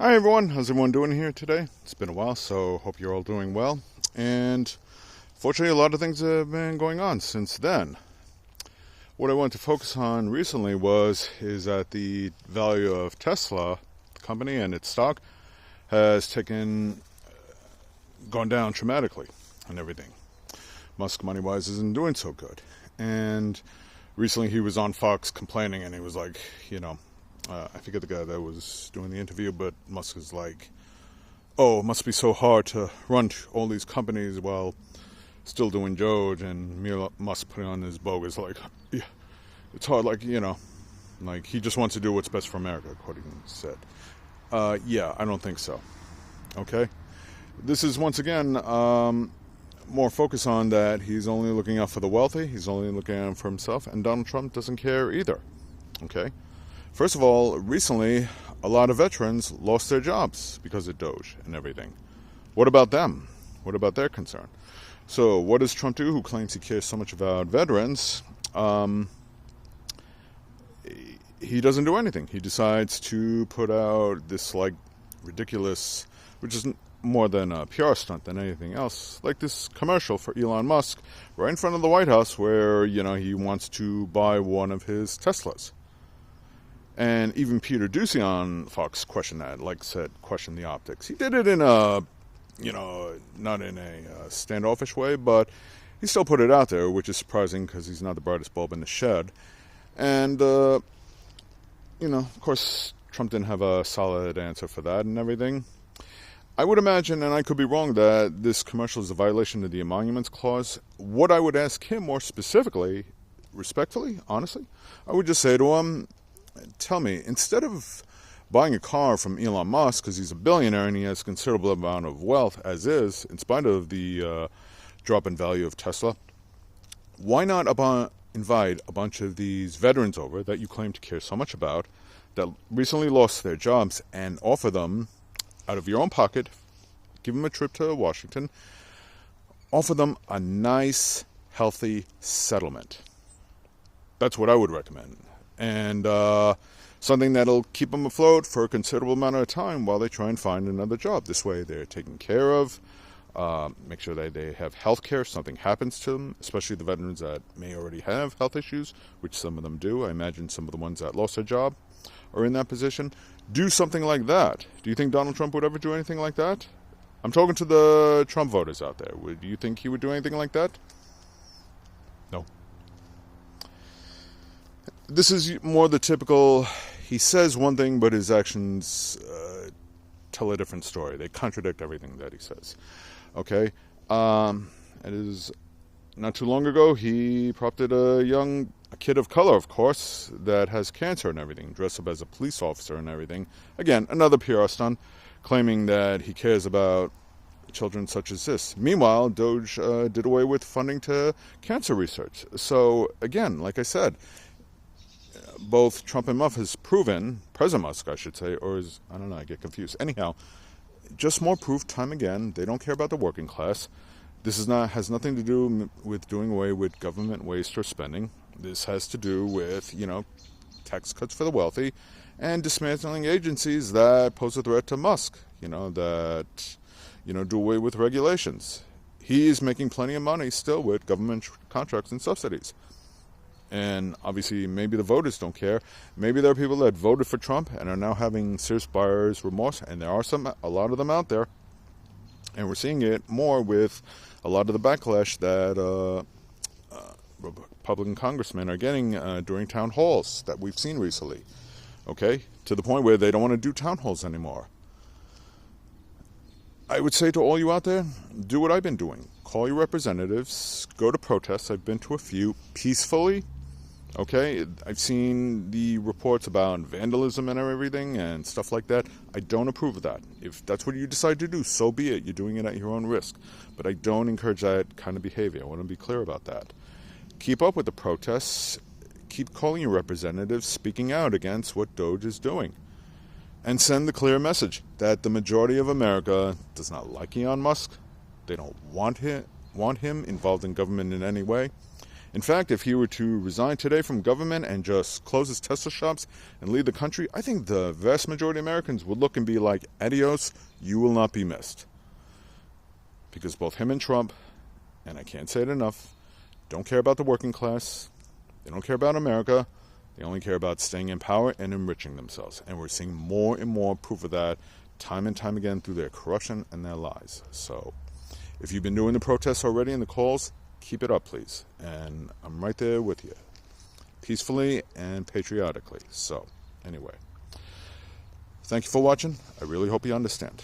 Hi everyone, how's everyone doing here today? It's been a while, so hope you're all doing well. And fortunately, a lot of things have been going on since then. What I wanted to focus on recently is that the value of Tesla, the company, and its stock has gone down dramatically and everything. Musk, money-wise, isn't doing so good. And recently he was on Fox complaining, and he was like, I forget the guy that was doing the interview, but Musk is like, oh, it must be so hard to run all these companies while still doing Doge, and Musk putting on his bogus, like, yeah, it's hard, like he just wants to do what's best for America, according to what he said. Yeah, I don't think so. Okay? This is, once again, more focus on that he's only looking out for the wealthy, he's only looking out for himself, and Donald Trump doesn't care either. Okay? First of all, recently, a lot of veterans lost their jobs because of Doge and everything. What about them? What about their concern? So what does Trump do, who claims he cares so much about veterans? He doesn't do anything. He decides to put out this, ridiculous, which is more than a PR stunt than anything else, like this commercial for Elon Musk right in front of the White House where, he wants to buy one of his Teslas. And even Peter Doocy on Fox questioned that, questioned the optics. He did it in a, not in a standoffish way, but he still put it out there, which is surprising because he's not the brightest bulb in the shed. And, of course, Trump didn't have a solid answer for that and everything. I would imagine, and I could be wrong, that this commercial is a violation of the Emoluments Clause. What I would ask him more specifically, respectfully, honestly, I would just say to him, tell me, instead of buying a car from Elon Musk, because he's a billionaire and he has a considerable amount of wealth as is, in spite of the drop in value of Tesla, why not invite a bunch of these veterans over that you claim to care so much about, that recently lost their jobs, and offer them, out of your own pocket, give them a trip to Washington, offer them a nice, healthy settlement. That's what I would recommend. And something that'll keep them afloat for a considerable amount of time while they try and find another job. This way they're taken care of, make sure that they have health care if something happens to them, especially the veterans that may already have health issues, which some of them do. I imagine some of the ones that lost their job are in that position. Do something like that. Do you think Donald Trump would ever do anything like that? I'm talking to the Trump voters out there. Do you think he would do anything like that? No. This is more the typical, he says one thing, but his actions tell a different story. They contradict everything that he says. Okay? It is not too long ago, he prompted a kid of color, of course, that has cancer and everything, dressed up as a police officer and everything. Again, another PR stunt, claiming that he cares about children such as this. Meanwhile, Doge did away with funding to cancer research. So, again, like I said, both Trump and Musk has proven, President Musk, I should say, I don't know, I get confused. Anyhow, just more proof time again, they don't care about the working class. This has nothing to do with doing away with government waste or spending. This has to do with, tax cuts for the wealthy and dismantling agencies that pose a threat to Musk, do away with regulations. He's making plenty of money still with government contracts and subsidies. And obviously, maybe the voters don't care. Maybe there are people that voted for Trump and are now having serious buyer's remorse, and there are a lot of them out there. And we're seeing it more with a lot of the backlash that Republican congressmen are getting during town halls that we've seen recently. Okay? To the point where they don't want to do town halls anymore. I would say to all you out there, do what I've been doing. Call your representatives, go to protests. I've been to a few peacefully. Okay, I've seen the reports about vandalism and everything and stuff like that. I don't approve of that. If that's what you decide to do, so be it. You're doing it at your own risk. But I don't encourage that kind of behavior. I want to be clear about that. Keep up with the protests. Keep calling your representatives, speaking out against what Doge is doing. And send the clear message that the majority of America does not like Elon Musk. They don't want him involved in government in any way. In fact, if he were to resign today from government and just close his Tesla shops and leave the country, I think the vast majority of Americans would look and be like, adios, you will not be missed. Because both him and Trump, and I can't say it enough, don't care about the working class. They don't care about America. They only care about staying in power and enriching themselves. And we're seeing more and more proof of that time and time again through their corruption and their lies. So if you've been doing the protests already and the calls, keep it up, please. And I'm right there with you, peacefully and patriotically. So anyway, thank you for watching. I really hope you understand.